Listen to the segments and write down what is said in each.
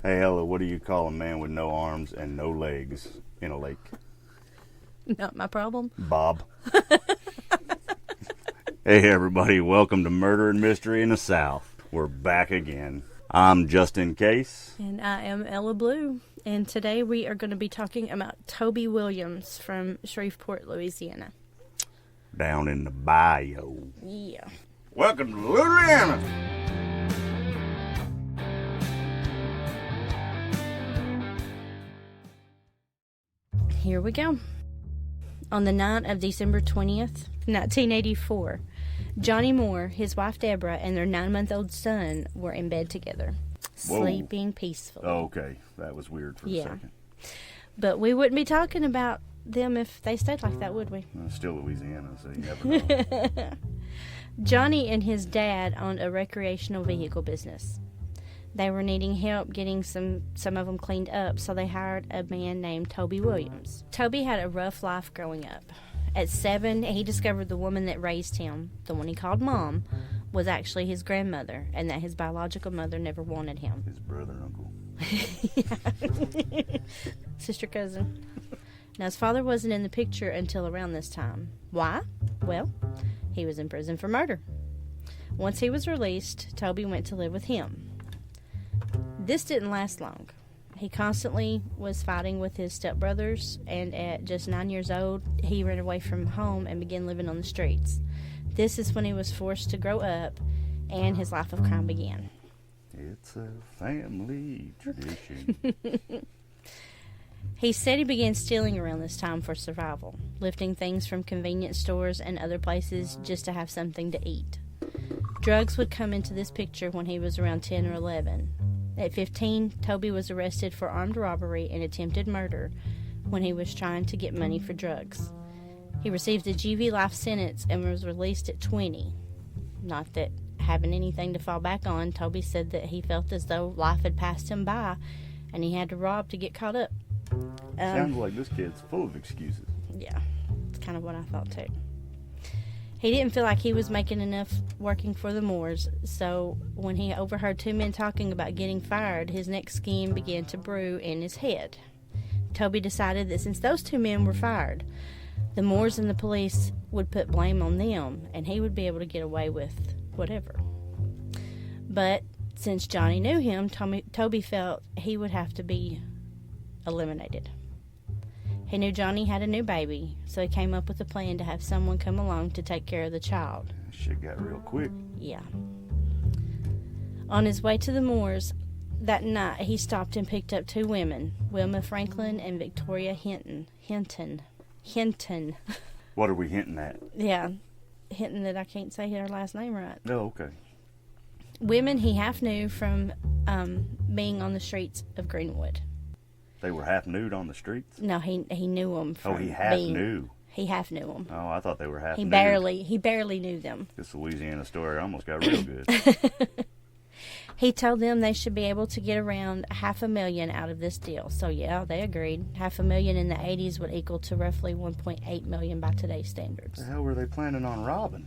Hey, Ella, what do you call a man with no arms and no legs in a lake? Not my problem. Bob. Hey, everybody. Welcome to Murder and Mystery in the South. We're back again. I'm Justin Case. And I am Ella Blue. And today we are going to be talking about Toby Williams from Shreveport, Louisiana. Down in the bayou. Yeah. Welcome to Louisiana. Here we go. On the night of December 20th, 1984, Johnny Moore, his wife Deborah, and their 9-month-old son were in bed together, sleeping peacefully. Oh, okay. That was weird for a second. But we wouldn't be talking about them if they stayed like that, would we? It's still Louisiana, so you never know. Johnny and his dad owned a recreational vehicle business. They were needing help getting some of them cleaned up, so they hired a man named Toby Williams. Toby had a rough life growing up. At 7, he discovered the woman that raised him, the one he called Mom, was actually his grandmother, and that his biological mother never wanted him. His brother and uncle. Sister cousin. Now, his father wasn't in the picture until around this time. Why? Well, he was in prison for murder. Once he was released, Toby went to live with him. This didn't last long. He constantly was fighting with his stepbrothers, and at just 9 years old, he ran away from home and began living on the streets. This is when he was forced to grow up, and his life of crime began. It's a family tradition. He said he began stealing around this time for survival, lifting things from convenience stores and other places just to have something to eat. Drugs would come into this picture when he was around 10 or 11. At 15, Toby was arrested for armed robbery and attempted murder when he was trying to get money for drugs. He received a GV life sentence and was released at 20. Not that having anything to fall back on, Toby said that he felt as though life had passed him by and he had to rob to get caught up. Sounds like this kid's full of excuses. Yeah, it's kind of what I thought too. He didn't feel like he was making enough working for the Moores, so when he overheard two men talking about getting fired, his next scheme began to brew in his head. Toby decided that since those two men were fired, the Moores and the police would put blame on them, and he would be able to get away with whatever. But since Johnny knew him, Toby felt he would have to be eliminated. He knew Johnny had a new baby, so he came up with a plan to have someone come along to take care of the child. Shit got real quick. Yeah. On his way to the Moores that night, he stopped and picked up two women, Wilma Franklin and Victoria Hinton. What are we hinting at? Yeah, Hinton, that I can't say her last name right. Oh, okay. Women he half knew from being on the streets of Greenwood. They were half nude on the streets? No, he knew them from he half knew. He half knew them. Oh, I thought they were half nude. He barely knew them. This Louisiana story almost got real good. He told them they should be able to get around $500,000 out of this deal. So yeah, they agreed. $500,000 in the 80s would equal to roughly $1.8 million by today's standards. The hell were they planning on robbing?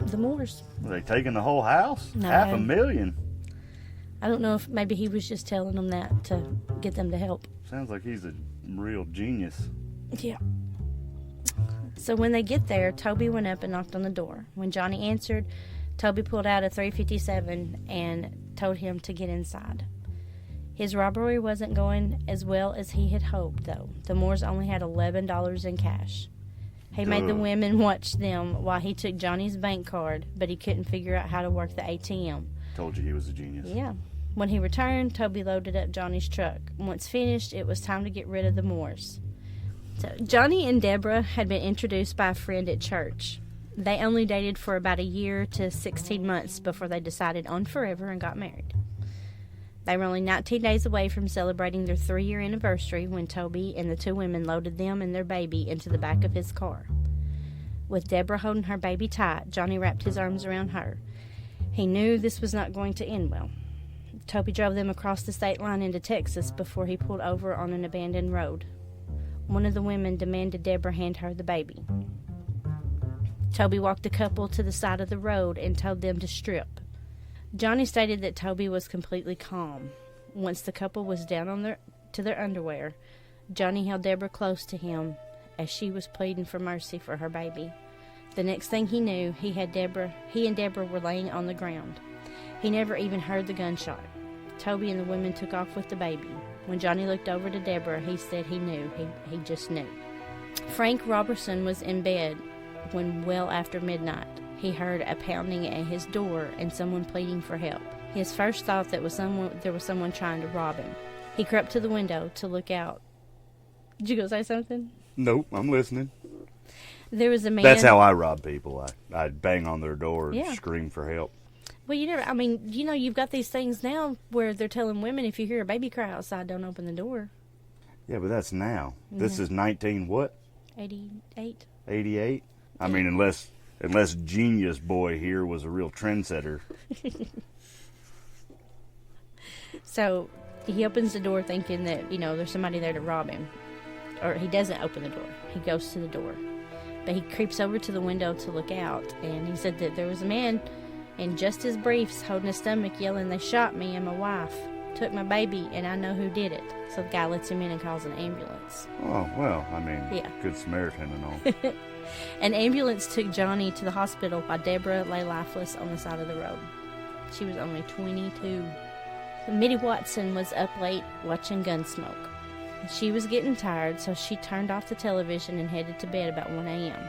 The Moores. Were they taking the whole house? No. $500,000? I don't know if maybe he was just telling them that to get them to help. Sounds like he's a real genius. Yeah. So when they get there, Toby went up and knocked on the door. When Johnny answered, Toby pulled out a .357 and told him to get inside. His robbery wasn't going as well as he had hoped, though. The Moores only had $11 in cash. He made the women watch them while he took Johnny's bank card, but he couldn't figure out how to work the ATM. Told you he was a genius. Yeah. When he returned, Toby loaded up Johnny's truck. Once finished, it was time to get rid of the Moores. So Johnny and Deborah had been introduced by a friend at church. They only dated for about a year to 16 months before they decided on forever and got married. They were only 19 days away from celebrating their 3-year anniversary when Toby and the two women loaded them and their baby into the back of his car. With Deborah holding her baby tight, Johnny wrapped his arms around her. He knew this was not going to end well. Toby drove them across the state line into Texas before he pulled over on an abandoned road. One of the women demanded Deborah hand her the baby. Toby walked the couple to the side of the road and told them to strip. Johnny stated that Toby was completely calm. Once the couple was down on their underwear, Johnny held Deborah close to him as she was pleading for mercy for her baby. The next thing he knew, he and Deborah were laying on the ground. He never even heard the gunshot. Toby and the women took off with the baby. When Johnny looked over to Deborah, he said he knew. He just knew. Frank Robertson was in bed when, well after midnight, he heard a pounding at his door and someone pleading for help. His first thought there was someone trying to rob him. He crept to the window to look out. Did you go say something? Nope, I'm listening. There was a man. That's how I rob people. I'd bang on their door and Yeah. scream for help. Well, you've got these things now where they're telling women if you hear a baby cry outside, don't open the door. Yeah, but that's now. This is 19 what? 88. 88? I mean, unless Genius Boy here was a real trendsetter. So he opens the door thinking that, there's somebody there to rob him. Or he doesn't open the door. He goes to the door. But he creeps over to the window to look out, and he said that there was a man in just his briefs holding his stomach yelling, "They shot me and my wife. Took my baby, and I know who did it." So the guy lets him in and calls an ambulance. Oh, well, Yeah. Good Samaritan and all. An ambulance took Johnny to the hospital while Deborah lay lifeless on the side of the road. She was only 22. Mitty Watson was up late watching Gunsmoke. She was getting tired, so she turned off the television and headed to bed about 1 a.m.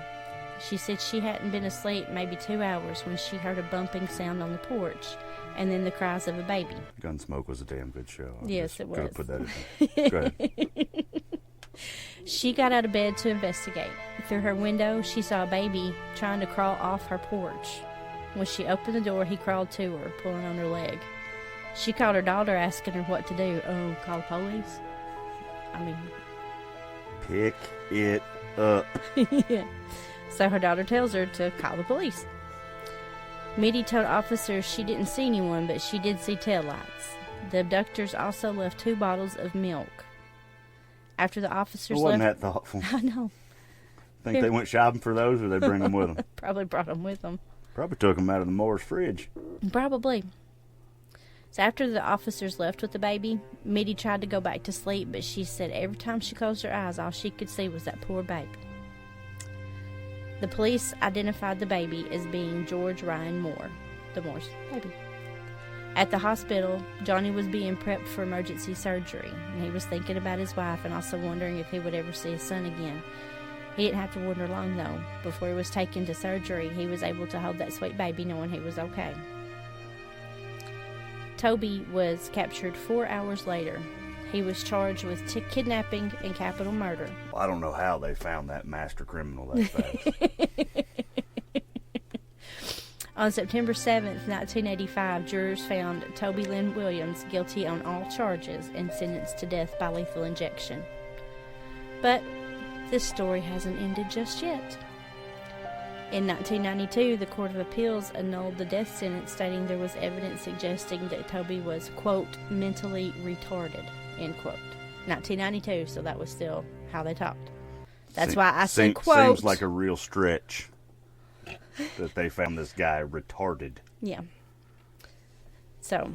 She said she hadn't been asleep maybe 2 hours when she heard a bumping sound on the porch and then the cries of a baby. Gunsmoke was a damn good show. Yes, it was. Could have put that in. Go ahead. She got out of bed to investigate. Through her window, she saw a baby trying to crawl off her porch. When she opened the door, he crawled to her, pulling on her leg. She called her daughter, asking her what to do. Oh, call the police? Pick it up. Yeah. So her daughter tells her to call the police. Mitty told officers she didn't see anyone, but she did see taillights. The abductors also left 2 bottles of milk. After the officers Wasn't left... that thoughtful? I know. Think they went shopping for those, or they bring them with them? Probably brought them with them. Probably took them out of the Moore's fridge. Probably. So after the officers left with the baby, Mitty tried to go back to sleep, but she said every time she closed her eyes, all she could see was that poor baby. The police identified the baby as being George Ryan Moore, the Moore's baby. At the hospital, Johnny was being prepped for emergency surgery, and he was thinking about his wife and also wondering if he would ever see his son again. He didn't have to wonder long, though. Before he was taken to surgery, he was able to hold that sweet baby knowing he was okay. Toby was captured 4 hours later. He was charged with kidnapping and capital murder. I don't know how they found that master criminal that fast. On September 7th, 1985, jurors found Toby Lynn Williams guilty on all charges and sentenced to death by lethal injection. But this story hasn't ended just yet. In 1992, the Court of Appeals annulled the death sentence, stating there was evidence suggesting that Toby was, quote, mentally retarded, end quote. 1992, so that was still how they talked. That's why I said, quote. Seems like a real stretch that they found this guy retarded. Yeah. So,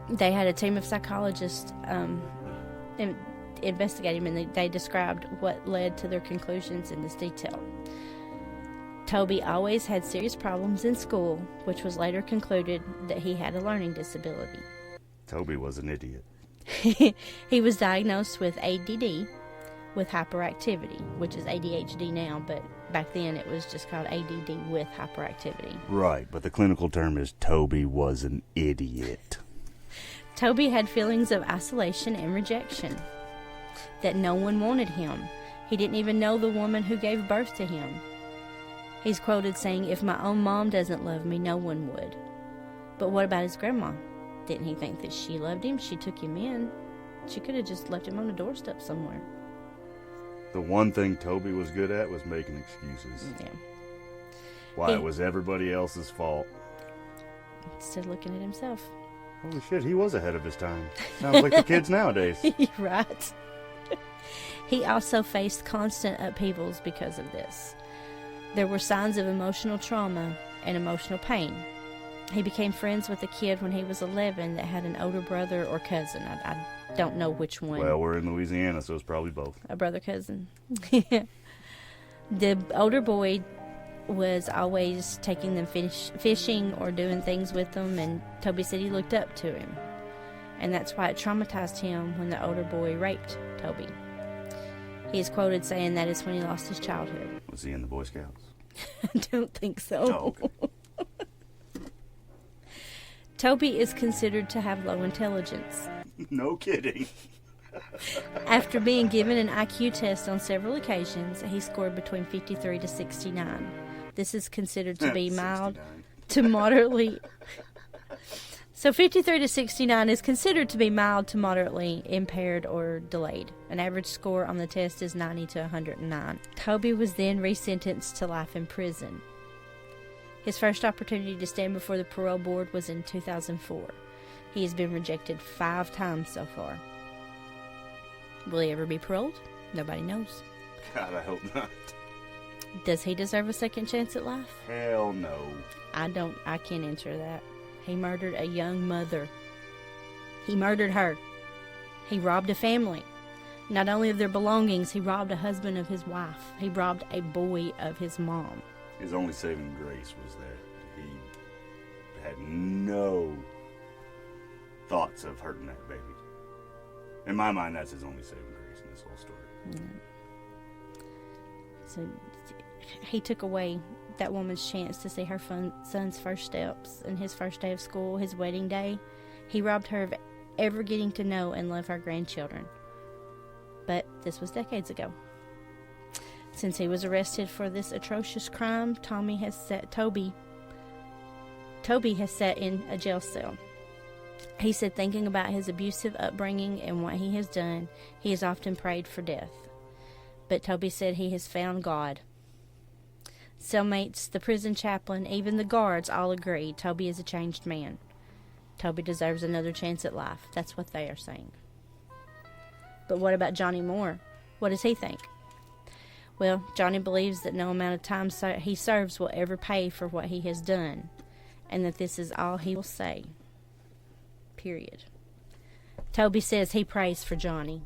they had a team of psychologists investigate him, and they described what led to their conclusions in this detail. Toby always had serious problems in school, which was later concluded that he had a learning disability. Toby was an idiot. He was diagnosed with ADD, with hyperactivity, which is ADHD now, but back then it was just called ADD with hyperactivity. Right, but the clinical term is Toby was an idiot. Toby had feelings of isolation and rejection, that no one wanted him. He didn't even know the woman who gave birth to him. He's quoted saying, "If my own mom doesn't love me, no one would." But what about his grandma? Didn't he think that she loved him? She took him in. She could have just left him on the doorstep somewhere. The one thing Toby was good at was making excuses. Yeah. Why it was everybody else's fault. Instead of looking at himself. Holy shit, he was ahead of his time. Sounds like the kids nowadays. Right. He also faced constant upheavals because of this. There were signs of emotional trauma and emotional pain. He became friends with a kid when he was 11 that had an older brother or cousin. I don't know which one. Well, we're in Louisiana, so it's probably both. A brother-cousin. The older boy was always taking them fishing or doing things with them, and Toby said he looked up to him. And that's why it traumatized him when the older boy raped Toby. He is quoted saying that is when he lost his childhood. Was he in the Boy Scouts? I don't think so. Oh, okay. Toby is considered to have low intelligence. No kidding. After being given an IQ test on several occasions, he scored between 53 to 69. This is considered to be mild 69. to moderately... So 53 to 69 is considered to be mild to moderately impaired or delayed. An average score on the test is 90 to 109. Toby was then resentenced to life in prison. His first opportunity to stand before the parole board was in 2004. He has been rejected 5 times so far. Will he ever be paroled? Nobody knows. God, I hope not. Does he deserve a second chance at life? Hell no. I can't answer that. He murdered a young mother. He murdered her. He robbed a family. Not only of their belongings, he robbed a husband of his wife. He robbed a boy of his mom. His only saving grace was that he had no thoughts of hurting that baby. In my mind, that's his only saving grace in this whole story. Yeah. So he took away that woman's chance to see her son's first steps and his first day of school, his wedding day. He robbed her of ever getting to know and love her grandchildren. But this was decades ago. Since he was arrested for this atrocious crime, Toby has sat in a jail cell. He said, thinking about his abusive upbringing and what he has done, he has often prayed for death. But Toby said he has found God. Cellmates, the prison chaplain, even the guards all agree Toby is a changed man. Toby deserves another chance at life. That's what they are saying. But what about Johnny Moore? What does he think? Well, Johnny believes that no amount of time he serves will ever pay for what he has done, and that this is all he will say. Period. Toby says he prays for Johnny.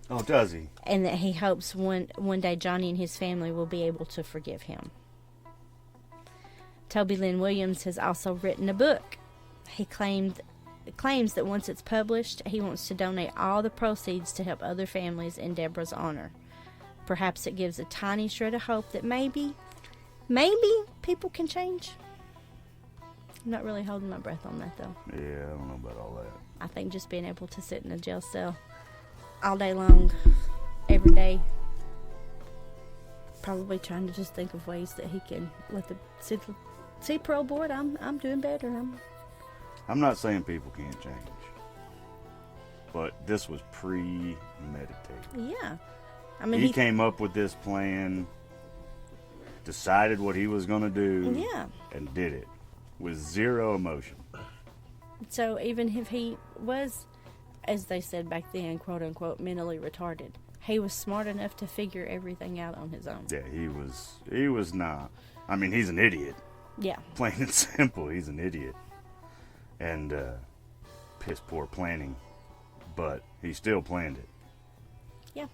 Oh, does he? And that he hopes one day Johnny and his family will be able to forgive him. Toby Lynn Williams has also written a book. He claims that once it's published, he wants to donate all the proceeds to help other families in Deborah's honor. Perhaps it gives a tiny shred of hope that maybe people can change. I'm not really holding my breath on that, though. Yeah, I don't know about all that. I think just being able to sit in a jail cell all day long, every day, probably trying to just think of ways that he can let the see parole board. I'm doing better. I'm not saying people can't change, but this was premeditated. Yeah. I mean, he came up with this plan, decided what he was going to do, yeah, and did it with zero emotion. So even if he was, as they said back then, quote unquote, mentally retarded, he was smart enough to figure everything out on his own. Yeah, he was not. I mean, he's an idiot. Yeah. Plain and simple, he's an idiot. And piss poor planning, but he still planned it. Yeah.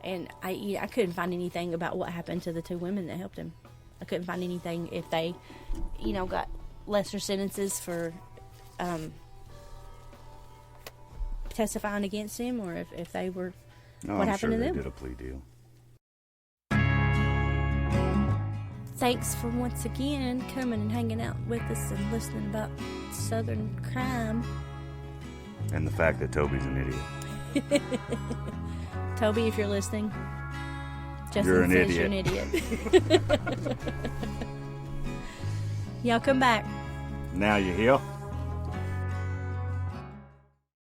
And I couldn't find anything about what happened to the 2 women that helped him. I couldn't find anything if they, got lesser sentences for testifying against him, or if they were, what happened to them. They did a plea deal. Thanks for once again coming and hanging out with us and listening about Southern crime. And the fact that Toby's an idiot. Toby, if you're listening, Justin you're an says idiot. You're an idiot. Y'all come back. Now you hear?